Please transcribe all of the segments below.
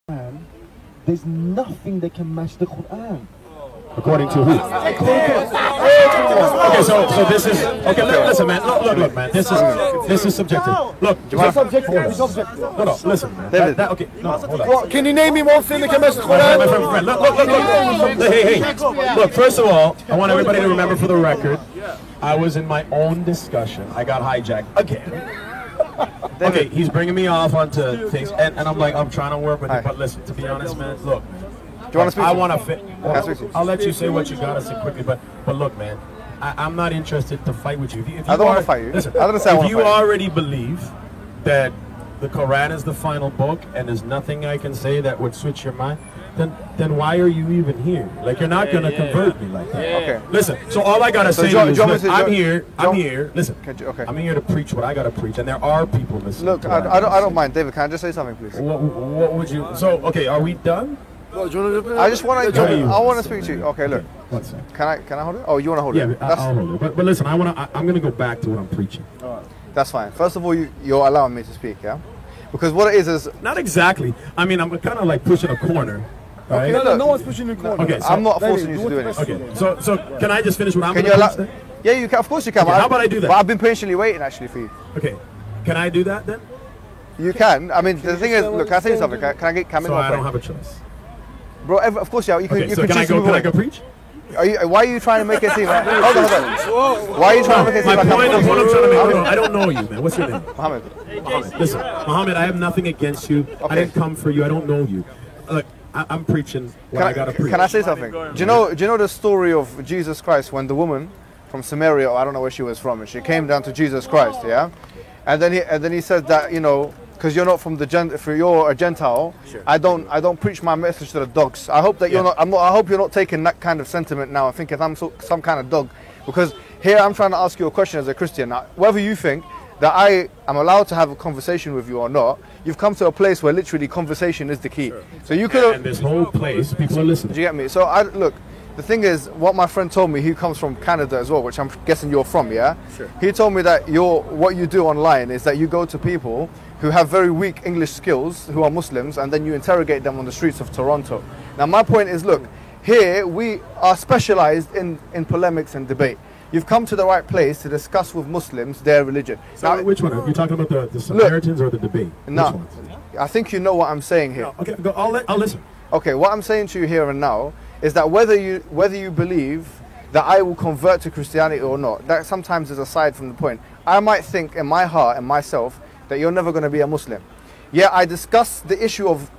Quran, there's nothing that can match the Quran. According to who? Okay, so this is okay. Listen, man. Look, man. This is subjective. Look, Subjective. no. Listen, man. Okay, no, hold on. What, can you name me one thing that can match the Quran? My friend. Look. Hey. Look, first of all, I want everybody to remember for the record, I was in my own discussion. I got hijacked again. Okay, he's bringing me off onto things, and I'm like, I'm trying to work with it, but listen, to be honest, man, look. Do you want to speak? I want to fit. I'll let you say what you gotta say quickly, but look, man, I'm not interested to fight with you. If I don't want to fight you. Listen, I don't say I want if to you fight already believe that the Quran is the final book and there's nothing I can say that would switch your mind, then why are you even here? Like, you're not gonna convert me like that. Okay. Listen. So all I gotta say is, look, I'm here. Listen. Okay. I'm here to preach what I gotta preach, and there are people listening. Look, I don't mind, David. Can I just say something, please? What would you? So okay, are we done? I just want to. I want to speak to you. Okay, look. One second. Can I hold it? Oh, you want to hold it? Yeah, I'll hold it. But listen, I'm gonna go back to what I'm preaching. That's fine. First of all, you're allowing me to speak, yeah? Because what it is not exactly. I mean, I'm kind of like pushing a corner. Right? Okay, no one's pushing the corner. Okay, so I'm not forcing you to do it. Okay, so can I just finish what I'm going to preach then? Yeah, you can. Of course you can. Okay, how about I do that? But I've been patiently waiting actually for you. Okay, can I do that then? You can. I mean, the thing is, look, can I say something? Can I make so my I don't point? have a choice. Bro, of course you can. Okay, you so can I go preach? Why are you trying to make it seem like... Hold on. Why are you trying to make it seem like... My point is what I'm trying to make. I don't know you, man. What's your name? Mohammed. Listen, Mohammed, I have nothing against you. Okay. I didn't come for you. I don't know you. Look, I'm preaching what I got to preach. Can I say something? Do you know the story of Jesus Christ when the woman from Samaria, or I don't know where she was from, and she came down to Jesus Christ, yeah? And then he said that, you know, because you're not from you're a Gentile, sure. I don't preach my message to the dogs. I hope that you're not. I hope you're not taking that kind of sentiment now and thinking I'm some kind of dog. Because here I'm trying to ask you a question as a Christian. Now, whether you think that I am allowed to have a conversation with you or not, you've come to a place where literally conversation is the key. Sure. So you could. And this whole place, people are listening. Do you get me? So look. The thing is, what my friend told me, he comes from Canada as well, which I'm guessing you're from, yeah? Sure. He told me that what you do online is that you go to people who have very weak English skills, who are Muslims, and then you interrogate them on the streets of Toronto. Now, my point is, look, here we are specialized in polemics and debate. You've come to the right place to discuss with Muslims their religion. So now, which one? Are you talking about the Samaritans or the debate? No, I think you know what I'm saying here. No, okay, I'll listen. Okay, what I'm saying to you here and now is that whether you believe that I will convert to Christianity or not, that sometimes is aside from the point. I might think in my heart and myself that you're never going to be a Muslim. Yeah, I discuss the issue of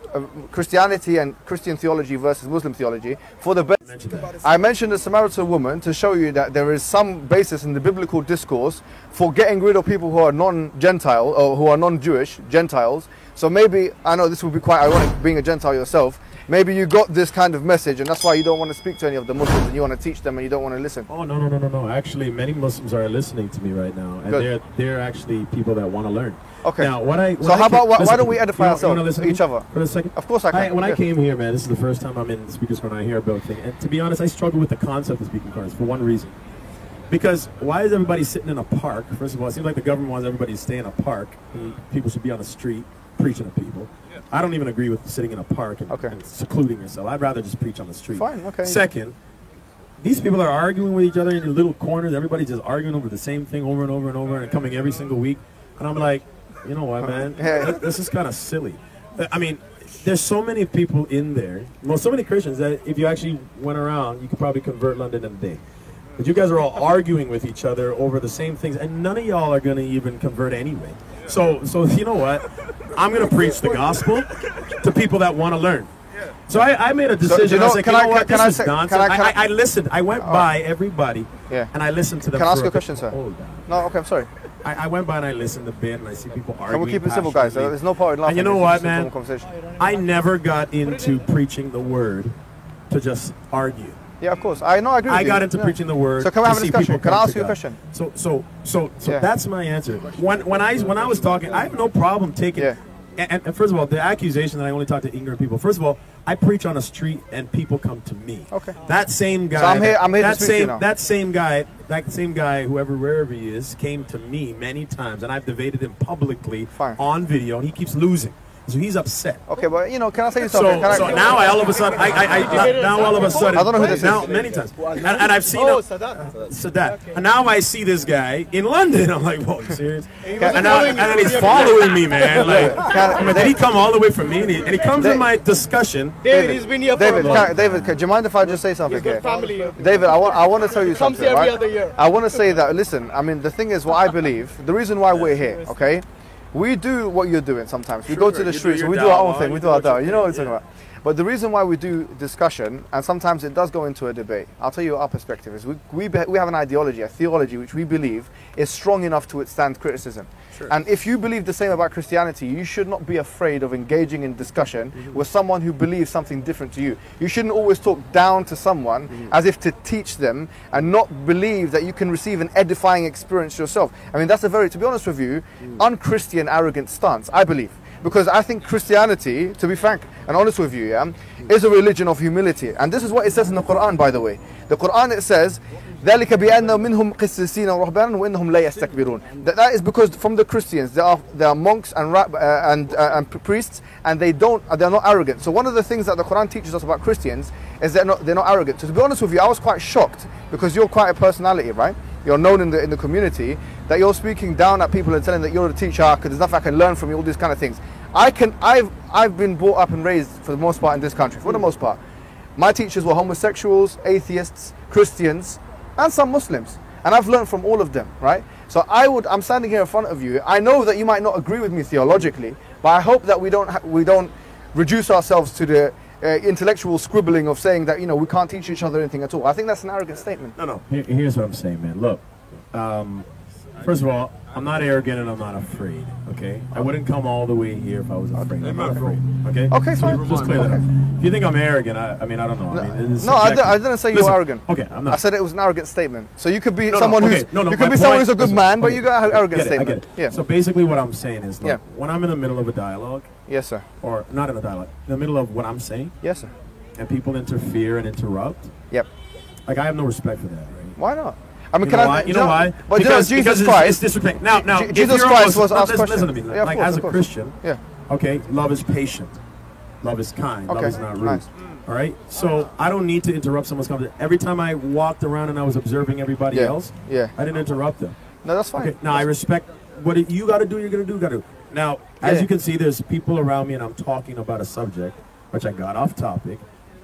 Christianity and Christian theology versus Muslim theology for the best. I mentioned the Samaritan woman to show you that there is some basis in the biblical discourse for getting rid of people who are non-Gentile or who are non-Jewish, Gentiles. So maybe, I know this would be quite ironic being a Gentile yourself, maybe you got this kind of message and that's why you don't want to speak to any of the Muslims and you want to teach them and you don't want to listen. Oh, no. Actually, many Muslims are listening to me right now, and they're actually people that want to learn. Okay. Now, why don't we edify ourselves, each other? For a second? Of course I can. When I came here, man, this is the first time I'm in the Speaker's Corner. I hear about things. And to be honest, I struggle with the concept of speaking corners for one reason. Because why is everybody sitting in a park? First of all, it seems like the government wants everybody to stay in a park. People should be on the street preaching to people. I don't even agree with sitting in a park and secluding yourself. I'd rather just preach on the street. Fine, okay. Second, these people are arguing with each other in little corners. Everybody's just arguing over the same thing over and over and over and coming every single week. And I'm like, you know what, man? This is kind of silly. I mean, there's so many people in there, so many Christians that if you actually went around, you could probably convert London in a day. But you guys are all arguing with each other over the same things, and none of y'all are going to even convert anyway. So you know what? I'm going to preach the gospel to people that want to learn. So I made a decision. I said, this is nonsense. I listened. I went by everybody, and I listened to them. Can I ask you a question, sir? No, okay, I'm sorry. I went by and I listened a bit, and I see people arguing. Can we keep it civil, guys? There's no point in laughing. And you know what, man? I never got into preaching the word to just argue. Yeah, of course. I agree with you. I got into preaching the word. So can we have a discussion? Can I ask you a question? So that's my answer. When I was talking, I have no problem taking. Yeah. And first of all, the accusation that I only talk to ignorant people. First of all, I preach on the street and people come to me. Okay. That same guy. So I'm here to speak to you now. That same guy, wherever he is, came to me many times, and I've debated him publicly on video, and he keeps losing. So he's upset. Okay, but you know, can I say something? So now all of a sudden, now all of a sudden, I don't know who this now, is. many times, and I've seen Sadat. And now I see this guy in London. I'm like, whoa, you serious? And then he's following me, man. Like, did he come all the way from me? And he comes in my discussion. David, he's been here for a month. David, do you mind if I just say something here? Family. David, I want to tell you Comes something. every Right? other year. I want to say that. Listen, I mean, the thing is, what I believe, the reason why we're here, okay? We do what you're doing sometimes. We go to the streets and we do our own thing. We do our da'wah. You know what I'm talking about. But the reason why we do discussion, and sometimes it does go into a debate, I'll tell you our perspective, is we have an ideology, a theology, which we believe is strong enough to withstand criticism. Sure. And if you believe the same about Christianity, you should not be afraid of engaging in discussion with someone who believes something different to you. You shouldn't always talk down to someone as if to teach them and not believe that you can receive an edifying experience yourself. I mean, that's a very, to be honest with you, un-Christian, arrogant stance, I believe. Because I think Christianity, to be frank and honest with you, is a religion of humility. And this is what it says in the Quran, by the way. The Quran, it says, ذَلِكَ بِأَنَّ مِنْهُمْ قِسِّسِينَ وَرُهْبَانًا وَإِنَّهُمْ لَا يَسْتَكْبِرُونَ. That is because from the Christians, there are monks and priests, and they're not arrogant. So one of the things that the Quran teaches us about Christians is they're not arrogant. So to be honest with you, I was quite shocked, because you're quite a personality, right? You're known in the community, that you're speaking down at people and telling that you're a teacher, because there's nothing I can learn from you, all these kind of things. I've been brought up and raised, for the most part, in this country, for the most part. My teachers were homosexuals, atheists, Christians, and some Muslims. And I've learned from all of them, right? So I'm standing here in front of you. I know that you might not agree with me theologically, but I hope that we don't reduce ourselves to the intellectual scribbling of saying that, you know, we can't teach each other anything at all. I think that's an arrogant statement. No. Here's what I'm saying, man. Look, first of all, I'm not arrogant and I'm not afraid, okay? I wouldn't come all the way here if I was afraid. I'm not afraid, okay? Okay, fine. Just clear that up. If you think I'm arrogant, I mean, I don't know. I didn't say you're arrogant. Okay, I'm not. I said it was an arrogant statement. So you could be someone who's a good man, but you got an arrogant statement. I get it. Yeah. So basically what I'm saying is, look, when I'm in the middle of a dialogue, yes, sir. Or not in a dialogue, in the middle of what I'm saying, yes, sir, and people interfere and interrupt, yep. Like, I have no respect for that, right? Why not? I mean, you know why? But because Jesus Christ, it's disrespect. Now, Jesus Christ was asked questions. Listen to me. Like, as a Christian, yeah. Okay, love is patient, love is kind, love is not rude. Nice. All right, so I don't need to interrupt someone's conversation. Every time I walked around and I was observing everybody else, I didn't interrupt them. No, that's fine. Okay, now I respect what you got to do. You're gonna do. Now, as you can see, there's people around me, and I'm talking about a subject which I got off topic,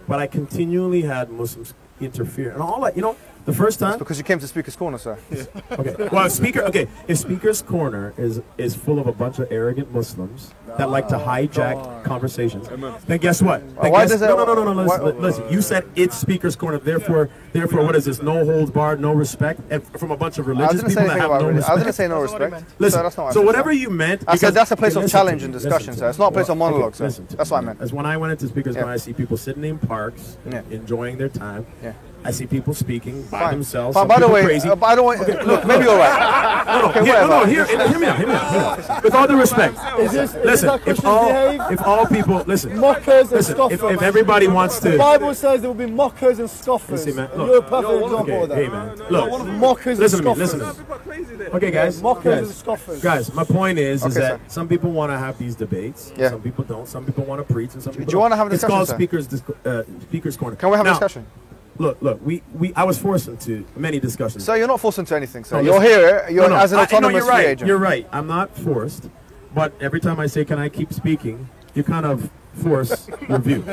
but I continually had Muslims interfere, and all that. You know, the first time. That's because you came to Speaker's Corner, sir. Okay. Well, if Speaker's Corner is full of a bunch of arrogant Muslims that like to hijack conversations, then guess what? No. Listen. You said it's Speaker's Corner. Therefore, what is this? No holds barred, no respect, and from a bunch of religious people that have no respect. I didn't say no respect. Listen. That's not so whatever you meant. I said that's a place of challenge and discussion, sir. It's not a place of monologue, sir. That's what I meant. As when I went into Speaker's Corner, I see people sitting in parks, enjoying their time. Yeah. I see people speaking by themselves. By the way, look, maybe you're right. Hear me out. With all due respect, listen. If all people listen, mockers and scoffers. If everybody wants to, the Bible says there will be mockers and scoffers. See, man, you're a perfect example of that. Hey, man, look, mockers and scoffers. Listen to me. Okay, guys. Mockers and scoffers. Guys, my point is that some people want to have these debates. Yeah. Some people don't. Some people want to preach, and some people. Do you want to have a discussion? It's called Speaker's Corner. Can we have a discussion? Look, I was forced into many discussions. Sir, you're not forced into anything, sir. You're here, as an autonomous free agent. You're right. I'm not forced. But every time I say, can I keep speaking, you kind of force your view.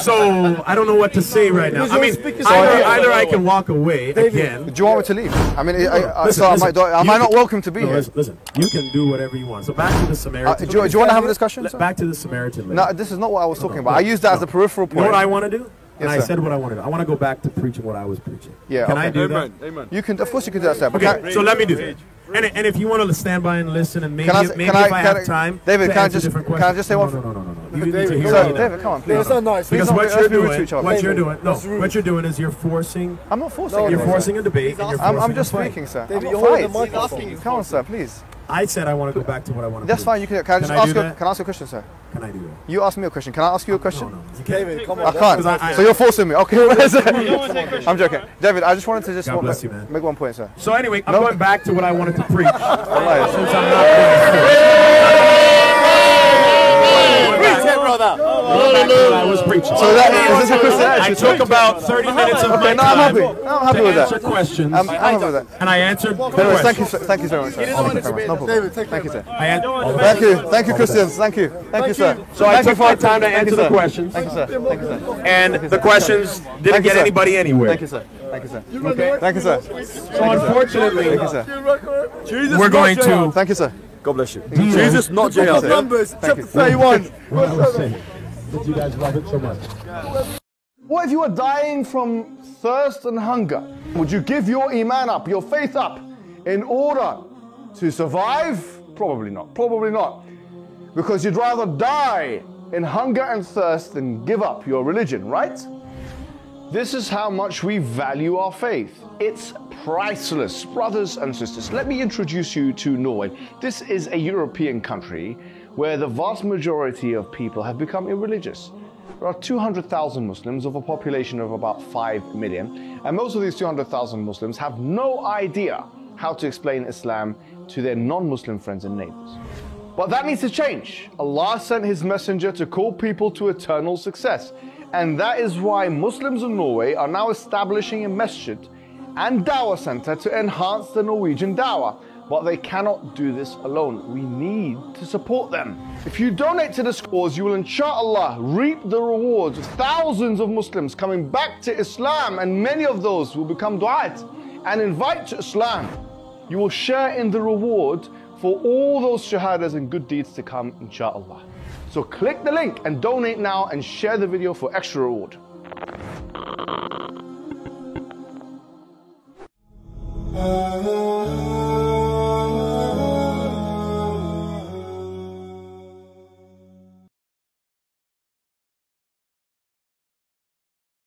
So, I don't know what to say right now. I mean, either I can walk away again. Do you want me to leave? I mean, am I not welcome to be here? Listen, you can do whatever you want. So, back to the Samaritan. Do you want to have a discussion, sir? Back to the Samaritan. No, this is not what I was talking about. I used that as a peripheral point. You know what I want to do? Yes, and I said what I wanted. I want to go back to preaching what I was preaching. Yeah, can I do that? Amen. You can, of course, you can do that, sir. Okay, so let me do that. And if you want to stand by and listen, and maybe if I have time, David, can I just say one? No. You need to hear me. David, come on, please. It's not nice. Because what you're doing is you're forcing. I'm not forcing. You're forcing a debate. I'm just speaking, sir. David, you're the microphone. Come on, sir, please. I said I want to go back to what I want to do. That's fine. You can I just ask you? Can I ask you a question, sir? Can I do that? You ask me a question. Can I ask you a question? No. David, come on. I can't. So you're forcing me. Okay, where is it? I'm joking. David, I just wanted to make one point, sir. So anyway, I'm going back to what I wanted to preach. Since I'm not I was preaching. So that is this a Christian? I took about 30 minutes of my No, I'm time happy. No, I'm happy to with answer that. questions, I'm happy with that. and I answered the Anyways, questions. thank you so much. Sir. No problem. Thank you, sir. Thank you, Christians. Thank you, sir. So I took my time to answer the questions. questions, Thank you, sir. Thank you, sir. and the questions didn't Thank you, get sir. anybody anywhere. Thank you, sir. Thank you, sir. Okay. Thank you, sir. So unfortunately, Thank you, sir. we're going to. Thank you, sir. God bless you. Jesus, not jail. Numbers, Thank you. chapter 31. Did you guys love it so much? What if you were dying from thirst and hunger? Would you give your iman up, your faith up, in order to survive? Probably not. Probably not. Because you'd rather die in hunger and thirst than give up your religion, right? This is how much we value our faith. It's priceless. Brothers and sisters, let me introduce you to Norway. This is a European country where the vast majority of people have become irreligious. There are 200,000 Muslims of a population of about 5 million, and most of these 200,000 Muslims have no idea how to explain Islam to their non-Muslim friends and neighbors. But that needs to change. Allah sent His messenger to call people to eternal success, and that is why Muslims in Norway are now establishing a masjid and dawah center to enhance the Norwegian dawah. But they cannot do this alone. We need to support them. If you donate to this cause, you will inshallah reap the rewards of thousands of Muslims coming back to Islam, and many of those will become du'at and invite to Islam. You will share in the reward for all those shahadas and good deeds to come, inshallah. So click the link and donate now and share the video for extra reward.